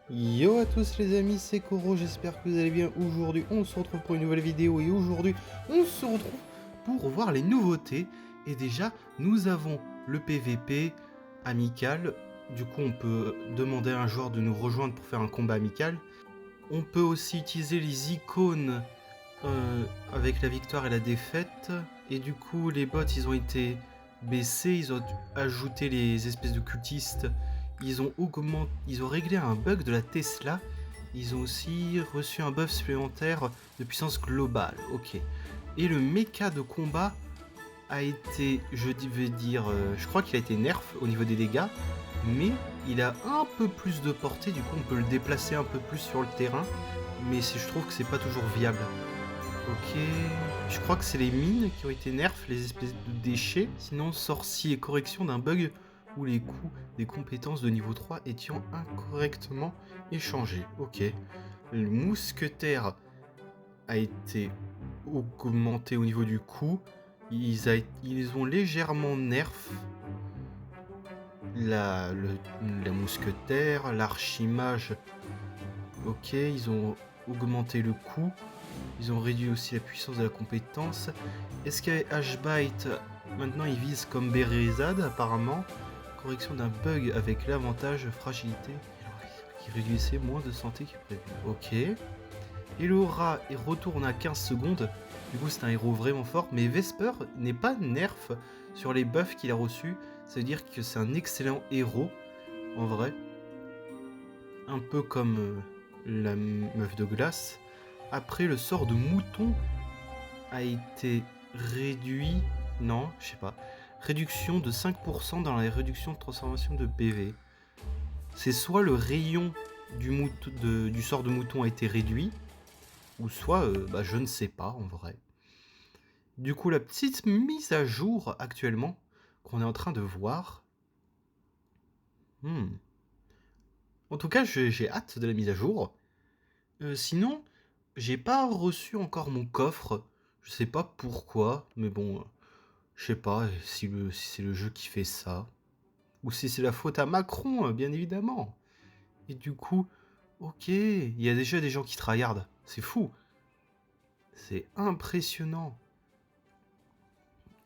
Yo à tous les amis, c'est Koro, j'espère que vous allez bien. Aujourd'hui, on se retrouve pour une nouvelle vidéo et aujourd'hui, on se retrouve pour voir les nouveautés. Et déjà, nous avons le PVP amical. Du coup, on peut demander à un joueur de nous rejoindre pour faire un combat amical. On peut aussi utiliser les icônes avec la victoire et la défaite. Et du coup, les bots, ils ont été baissés, ils ont ajouté les espèces de cultistes. Ils ont réglé un bug de la Tesla. Ils ont aussi reçu un buff supplémentaire de puissance globale. Ok. Et le mecha de combat a été, je crois qu'il a été nerf au niveau des dégâts, mais il a un peu plus de portée. Du coup, on peut le déplacer un peu plus sur le terrain, mais je trouve que c'est pas toujours viable. Ok, je crois que c'est les mines qui ont été nerfs, les espèces de déchets. Sinon, sorcier, correction d'un bug où les coûts des compétences de niveau 3 étaient incorrectement échangés. Ok, le mousquetaire a été augmenté au niveau du coût. Ils ont légèrement nerf la mousquetaire, l'archimage. Ok, ils ont augmenté le coût. Ils ont réduit aussi la puissance de la compétence. Est-ce que H-Byte, maintenant il vise comme Bérézade apparemment. Correction d'un bug avec l'avantage fragilité qui réduisait moins de santé que prévu. Ok. Et le rat retourne à 15 secondes. Du coup c'est un héros vraiment fort. Mais Vesper n'est pas nerf sur les buffs qu'il a reçus. Ça veut dire que c'est un excellent héros en vrai. Un peu comme la meuf de glace. Après, le sort de mouton a été réduit. Non, je sais pas. Réduction de 5% dans la réduction de transformation de PV. C'est soit le rayon du sort de mouton a été réduit, ou soit je ne sais pas en vrai. Du coup, la petite mise à jour actuellement qu'on est en train de voir. En tout cas, j'ai hâte de la mise à jour. Sinon, j'ai pas reçu encore mon coffre. Je sais pas pourquoi, mais bon, je sais pas si c'est le jeu qui fait ça. Ou si c'est la faute à Macron, bien évidemment. Et du coup, ok, il y a déjà des gens qui tryhardent. C'est fou. C'est impressionnant.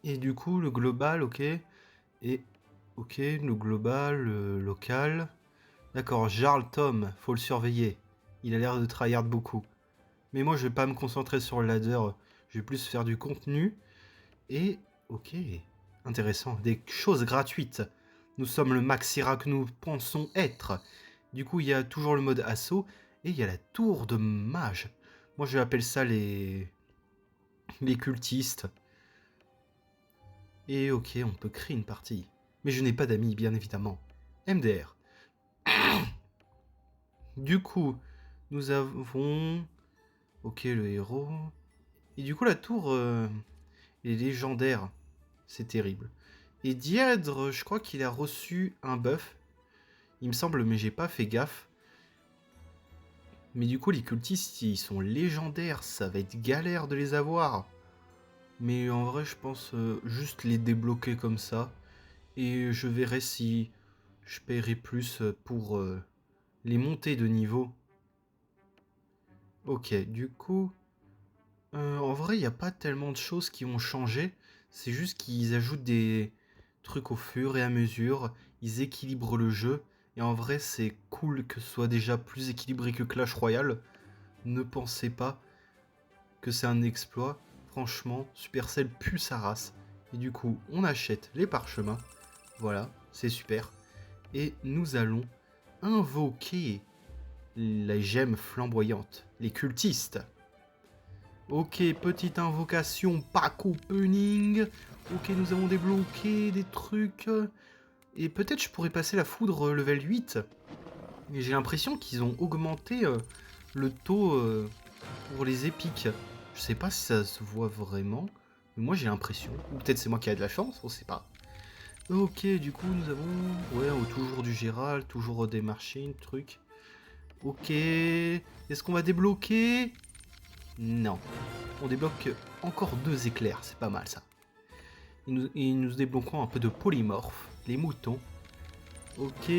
Et du coup, le global, ok. Et ok, le global, le local. D'accord, Jarl Tom, faut le surveiller. Il a l'air de tryhard beaucoup. Mais moi, je vais pas me concentrer sur le ladder. Je vais plus faire du contenu. Et, ok, intéressant. Des choses gratuites. Nous sommes le Maxira que nous pensons être. Du coup, il y a toujours le mode assaut. Et il y a la tour de mage. Moi, je appelle ça les cultistes. Et ok, on peut créer une partie. Mais je n'ai pas d'amis, bien évidemment. MDR. Du coup, nous avons... Ok, le héros. Et du coup, la tour est légendaire. C'est terrible. Et Dièdre, je crois qu'il a reçu un buff. Il me semble, mais j'ai pas fait gaffe. Mais du coup, les cultistes, ils sont légendaires. Ça va être galère de les avoir. Mais en vrai, je pense juste les débloquer comme ça. Et je verrai si je paierai plus pour les montées de niveau. Ok, du coup... en vrai, il n'y a pas tellement de choses qui ont changé. C'est juste qu'ils ajoutent des trucs au fur et à mesure. Ils équilibrent le jeu. Et en vrai, c'est cool que ce soit déjà plus équilibré que Clash Royale. Ne pensez pas que c'est un exploit. Franchement, Supercell pue sa race. Et du coup, on achète les parchemins. Voilà, c'est super. Et nous allons invoquer les gemmes flamboyantes, les cultistes. Ok, petite invocation, pack opening. Ok, nous avons débloqué des trucs. Et peut-être je pourrais passer la foudre level 8. Mais j'ai l'impression qu'ils ont augmenté le taux pour les épiques. Je sais pas si ça se voit vraiment. Mais moi j'ai l'impression. Ou peut-être c'est moi qui ai de la chance, on sait pas. Ok, du coup nous avons... Ouais, toujours du Gérald, toujours des machines, trucs. Ok. Est-ce qu'on va débloquer? Non. On débloque encore 2 éclairs, c'est pas mal ça. Et nous débloquons un peu de polymorphes, les moutons. Ok.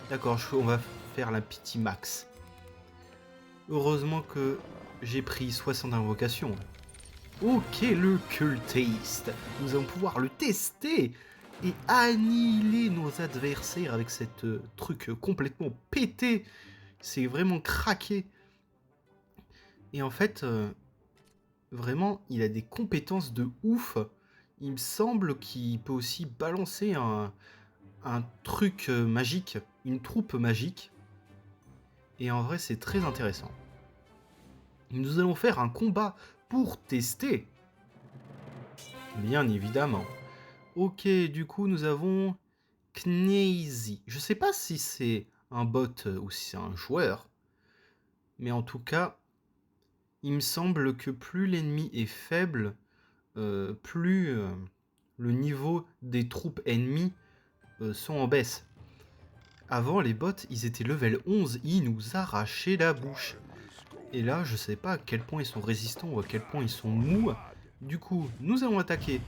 D'accord, on va faire la petite max. Heureusement que j'ai pris 60 invocations. Ok, le cultiste. Nous allons pouvoir le tester et annihiler nos adversaires avec cette truc complètement pété. C'est vraiment craqué. Et en fait, vraiment, il a des compétences de ouf. Il me semble qu'il peut aussi balancer un truc magique, une troupe magique. Et en vrai, c'est très intéressant. Nous allons faire un combat pour tester. Bien évidemment. Ok, du coup, nous avons Kneezy. Je sais pas si c'est un bot ou si c'est un joueur. Mais en tout cas, il me semble que plus l'ennemi est faible, plus le niveau des troupes ennemies sont en baisse. Avant, les bots, ils étaient level 11, ils nous arrachaient la bouche. Et là, je sais pas à quel point ils sont résistants ou à quel point ils sont mous. Du coup, nous allons attaquer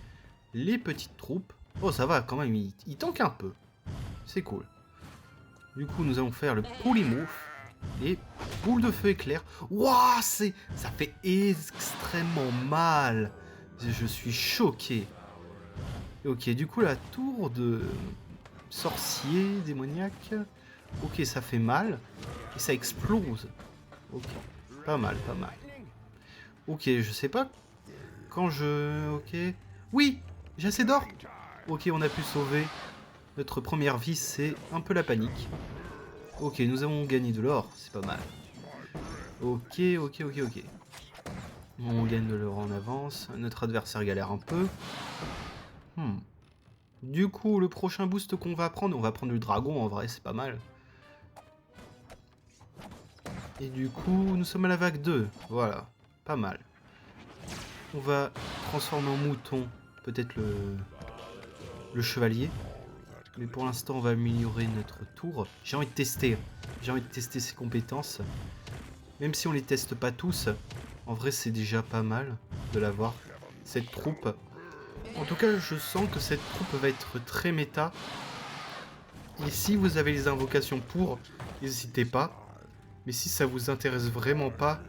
les petites troupes. Oh, ça va quand même, ils tankent un peu. C'est cool. Du coup, nous allons faire le polymorph. Et boule de feu éclair. Waouh, ça fait extrêmement mal. Je suis choqué. Ok, du coup, la tour de sorcier démoniaque. Ok, ça fait mal. Et ça explose. Ok, pas mal, pas mal. Ok, je sais pas quand je... Ok. Oui, j'ai assez d'or. Ok, on a pu sauver. Notre première vie, c'est un peu la panique. Ok, nous avons gagné de l'or, c'est pas mal. Ok. On gagne de l'or en avance. Notre adversaire galère un peu. Du coup, le prochain boost qu'on va prendre, on va prendre le dragon, en vrai, c'est pas mal. Et du coup, nous sommes à la vague 2. Voilà, pas mal. On va transformer en mouton, peut-être le chevalier. Mais pour l'instant, on va améliorer notre tour. J'ai envie de tester. J'ai envie de tester ses compétences. Même si on les teste pas tous, en vrai, c'est déjà pas mal de l'avoir. Cette troupe. En tout cas, je sens que cette troupe va être très méta. Et si vous avez les invocations pour, n'hésitez pas. Mais si ça vous intéresse vraiment pas,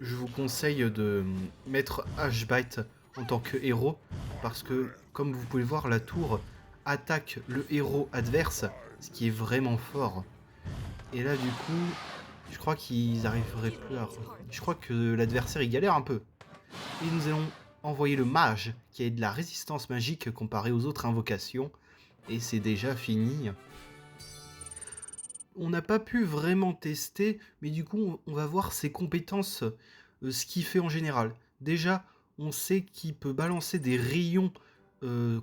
je vous conseille de mettre Ashbite en tant que héros. Parce que, comme vous pouvez le voir, la tour attaque le héros adverse, ce qui est vraiment fort. Et là, du coup, je crois qu'ils arriveraient plus à... Je crois que l'adversaire, il galère un peu. Et nous allons envoyer le mage, qui a de la résistance magique comparée aux autres invocations. Et c'est déjà fini. On n'a pas pu vraiment tester, mais du coup, on va voir ses compétences, ce qu'il fait en général. Déjà, on sait qu'il peut balancer des rayons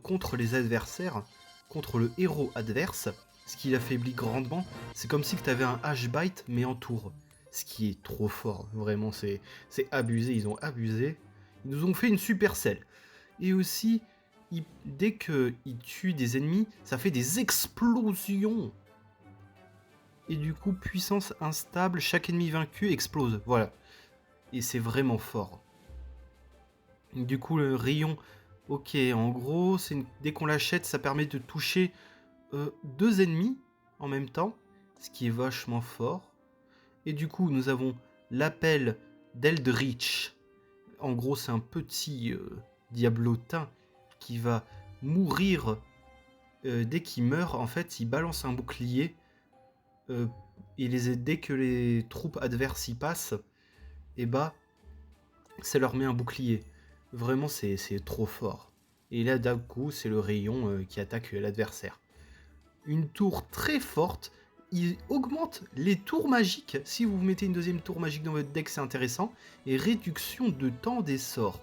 contre les adversaires, contre le héros adverse, ce qui l'affaiblit grandement. C'est comme si tu avais un H-Bite, mais en tour. Ce qui est trop fort, vraiment, c'est abusé, ils ont abusé. Ils nous ont fait une supercell. Et aussi, dès qu'ils tuent des ennemis, ça fait des explosions. Et du coup, puissance instable, chaque ennemi vaincu explose. Voilà. Et c'est vraiment fort. Du coup, le rayon, ok, en gros, dès qu'on l'achète, ça permet de toucher 2 ennemis en même temps, ce qui est vachement fort. Et du coup, nous avons l'appel d'Eldritch. En gros, c'est un petit diablotin qui va mourir dès qu'il meurt. En fait, il balance un bouclier. Et dès que les troupes adverses y passent, et bah, ça leur met un bouclier. Vraiment, c'est trop fort. Et là, d'un coup, c'est le rayon qui attaque l'adversaire. Une tour très forte. Il augmente les tours magiques. Si vous mettez une deuxième tour magique dans votre deck, c'est intéressant. Et réduction de temps des sorts.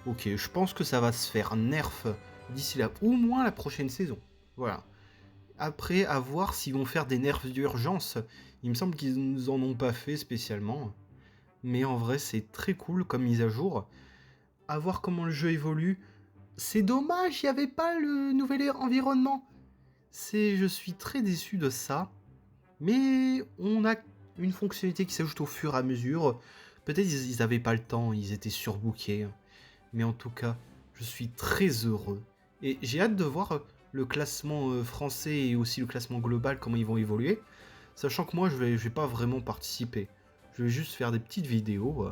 Ok, je pense que ça va se faire nerf d'ici là, au moins la prochaine saison. Voilà. Après, à voir s'ils vont faire des nerfs d'urgence. Il me semble qu'ils nous en ont pas fait spécialement. Mais en vrai, c'est très cool comme mise à jour. À voir comment le jeu évolue. C'est dommage, il n'y avait pas le nouvel environnement. Je suis très déçu de ça. Mais on a une fonctionnalité qui s'ajoute au fur et à mesure. Peut-être ils n'avaient pas le temps, ils étaient surbookés. Mais en tout cas, je suis très heureux. Et j'ai hâte de voir le classement français et aussi le classement global, comment ils vont évoluer. Sachant que moi, je vais pas vraiment participer. Je vais juste faire des petites vidéos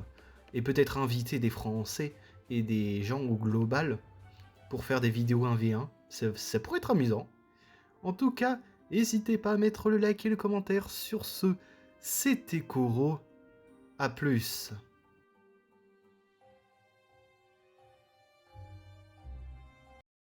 et peut-être inviter des Français et des gens au global pour faire des vidéos 1v1. Ça pourrait être amusant. En tout cas, n'hésitez pas à mettre le like et le commentaire. Sur ce, c'était Koro. A plus.